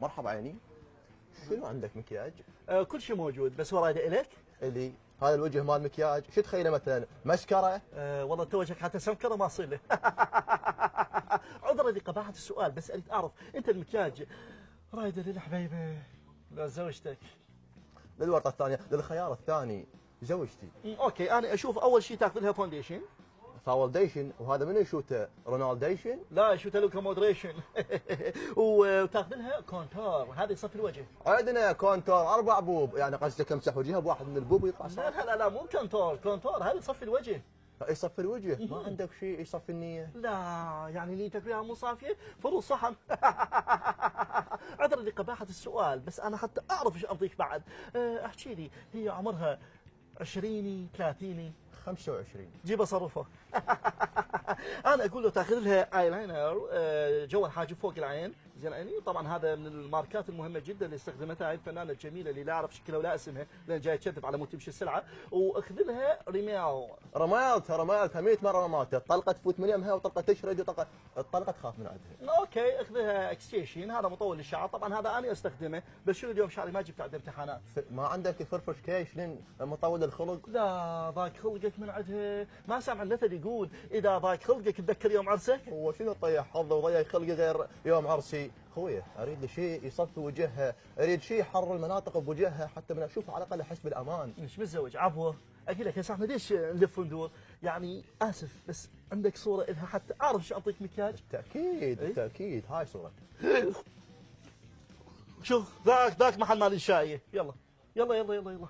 مرحبا عيني. شنو عندك مكياج؟ كل شيء موجود، بس هو رايده الك. الي هذا الوجه مال مكياج، شو تخيله مثلا؟ مسكره؟ والله تو وجهك حتى سمكره ما تصير له. عذرا لقباحه السؤال، بس اريد اعرف انت المكياج رايده للحبيبه لا زوجتك؟ للورقه الثانيه، للخيار الثاني زوجتي. اوكي، انا اشوف اول شيء تاخذ لها فونديشن. فاولديشن، وهذا منو يشوته؟ رونالديشن؟ لا، شو تلوكا مودريشن. وتاخذ لها كونتور، هذا يصفي الوجه. عندنا كونتور 4 بوب، يعني قصدك امسح وجهها بواحد من البوب ويطلع لا صح؟ لا لا لا، مو كونتور، كونتور هذا يصفي الوجه. يصفي الوجه، ما عندك شيء يصفي النيه؟ لا يعني نيتك فيها مو صافيه، فرو صحن. عذرا لقباحه السؤال، بس انا حتى اعرف ايش ارضيك بعد. احكي لي، هي عمرها 20 30؟ 25. جيب اصرفه. انا اقول له تاخذ لها اي لاينر جوا الحاجب فوق العين، زين عيني. طبعا هذا من الماركات المهمه جدا اللي استخدمتها هاي الفنانه الجميله اللي لا اعرف شكلها ولا اسمها لان جاي تكذب على مود تمشي السلعه. واخذ لها رمال. رمالتها 100 مره رمالتها، طلقه تفوت من يمها وطلقه تشرد وطلقه الطلقه تخاف من عندها. اوكي، اخذها اكستيشن، هذا مطول للشعر، طبعا هذا انا استخدمه، بس شنو اليوم شعري ما جبت عند امتحانات. ما عندك فرفش كيشن مطول الخلق؟ لا ضاق خلقك من عندها، ما سامع المثل يقول اذا ضاق خلقك تذكر يوم عرسك؟ هو شنو طيح حظه وضيق خلقه غير يوم عرسي؟ خويه اريد له شيء يصفي وجهها، اريد شيء يحرر المناطق بوجهها حتى من اشوف على الاقل احس بالامان. مش متزوج عفوه. اقول لك هسه احنا ليش نلف وندور؟ يعني اسف، بس عندك صوره الها حتى اعرف شو اعطيك مكياج؟ بالتاكيد بالتاكيد، هاي صورتك. شوف ذاك محل مال الشاي، يلا يلا يلا يلا يلا.